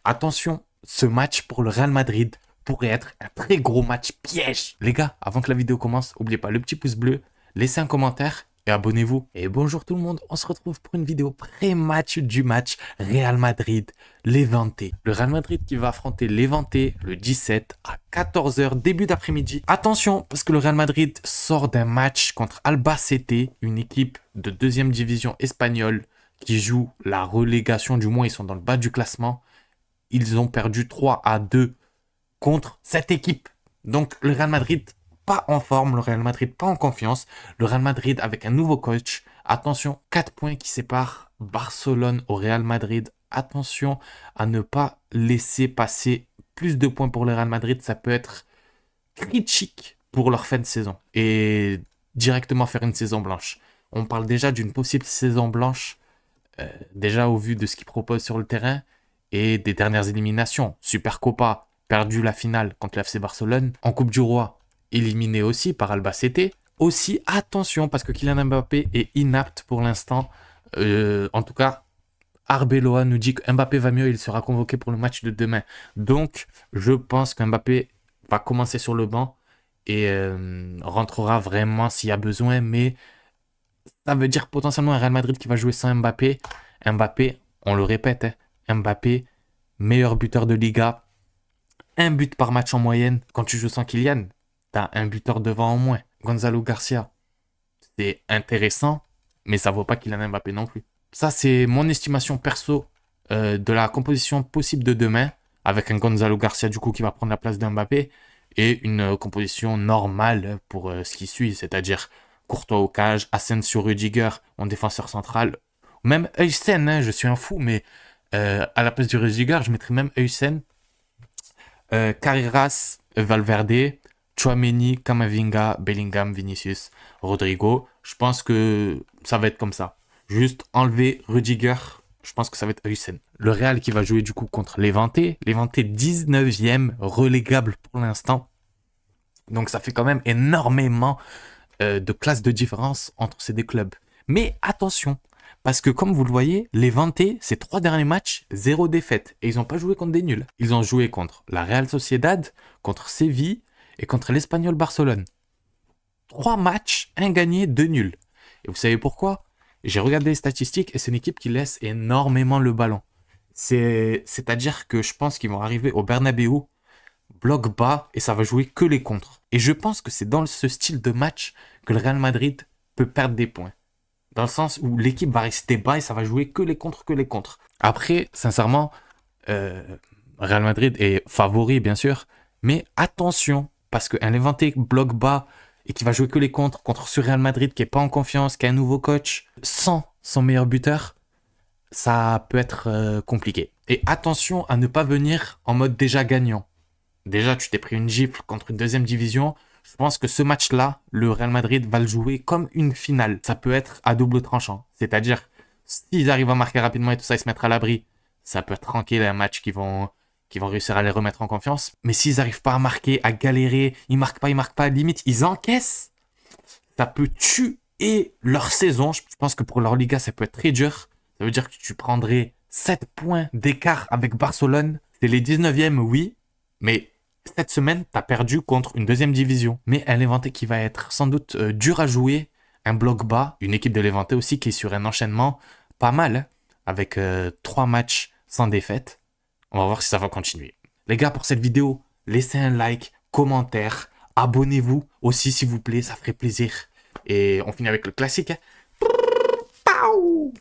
Attention, ce match pour le Real Madrid pourrait être un très gros match piège. Les gars, avant que la vidéo commence, n'oubliez pas le petit pouce bleu, laissez un commentaire et abonnez-vous. Et bonjour tout le monde, on se retrouve pour une vidéo pré-match du match Real Madrid-Levante. Le Real Madrid qui va affronter Levante le 17 à 14 h début d'après-midi. Attention, parce que le Real Madrid sort d'un match contre Albacete, une équipe de 2e division espagnole qui joue la relégation, du moins ils sont dans le bas du classement. Ils ont perdu 3-2 contre cette équipe. Donc le Real Madrid pas en forme, le Real Madrid pas en confiance, le Real Madrid avec un nouveau coach. Attention, 4 points qui séparent Barcelone au Real Madrid. Attention à ne pas laisser passer plus de points pour le Real Madrid, ça peut être critique pour leur fin de saison et directement faire une saison blanche. On parle déjà d'une possible saison blanche, déjà au vu de ce qu'ils proposent sur le terrain et des dernières éliminations. Supercopa, perdu la finale contre l'FC Barcelone. En Coupe du Roi, éliminé aussi par Albacete. Aussi, attention, parce que Kylian Mbappé est inapte pour l'instant. En tout cas, Arbeloa nous dit que Mbappé va mieux, il sera convoqué pour le match de demain. Donc, je pense qu'Mbappé va commencer sur le banc et rentrera vraiment s'il y a besoin. Mais ça veut dire potentiellement un Real Madrid qui va jouer sans Mbappé. Mbappé, on le répète, Mbappé, meilleur buteur de Liga. 1 but par match en moyenne. Quand tu joues sans Kylian, t'as un buteur devant en moins. Gonzalo Garcia, c'est intéressant, mais ça vaut pas Kylian Mbappé non plus. Ça, c'est mon estimation perso de la composition possible de demain, avec un Gonzalo Garcia du coup qui va prendre la place d'Mbappé, et une composition normale pour ce qui suit, c'est-à-dire Courtois au cage, Asensio, Rudiger en défenseur central, même Huysen, je suis un fou, mais à la place du Rudiger, je mettrais même Huysen, Carreras, Valverde, Tchouaméni, Camavinga, Bellingham, Vinicius, Rodrigo. Je pense que ça va être comme ça. Juste enlever Rudiger, je pense que ça va être Huysen. Le Real qui va jouer du coup contre Levante. Levante 19e, relégable pour l'instant. Donc ça fait quand même énormément de classes de différence entre ces deux clubs. Mais attention, parce que comme vous le voyez, Levante, ces 3 derniers matchs, 0 défaite. Et ils n'ont pas joué contre des nuls. Ils ont joué contre la Real Sociedad, contre Séville et contre l'Espagnol Barcelone. 3 matchs, 1 gagné, 2 nuls. Et vous savez pourquoi? J'ai regardé les statistiques et c'est une équipe qui laisse énormément le ballon. C'est-à-dire que je pense qu'ils vont arriver au Bernabéu, bloc bas, et ça va jouer que les contres. Et je pense que c'est dans ce style de match que le Real Madrid peut perdre des points. Dans le sens où l'équipe va rester bas et ça va jouer que les contres, que les contres. Après, sincèrement, Real Madrid est favori, bien sûr. Mais attention, parce qu'un Levante bloc bas et qui va jouer que les contres contre ce Real Madrid qui n'est pas en confiance, qui a un nouveau coach, sans son meilleur buteur, ça peut être compliqué. Et attention à ne pas venir en mode déjà gagnant. Déjà, tu t'es pris une gifle contre une 2e division. Je pense que ce match-là, le Real Madrid va le jouer comme une finale. Ça peut être à double tranchant. C'est-à-dire, s'ils arrivent à marquer rapidement et tout ça, ils se mettre à l'abri, ça peut être tranquille, un match qui vont réussir à les remettre en confiance. Mais s'ils n'arrivent pas à marquer, à galérer, ils marquent pas, limite, ils encaissent, ça peut tuer leur saison. Je pense que pour leur Liga, ça peut être très dur. Ça veut dire que tu prendrais 7 points d'écart avec Barcelone. C'est les 19e, oui, mais cette semaine, tu as perdu contre une 2e division. Mais un Levante qui va être sans doute dur à jouer, un bloc bas, une équipe de Levante aussi qui est sur un enchaînement pas mal, hein, avec 3 matchs sans défaite. On va voir si ça va continuer. Les gars, pour cette vidéo, laissez un like, commentaire, abonnez-vous aussi s'il vous plaît, ça ferait plaisir. Et on finit avec le classique. Hein.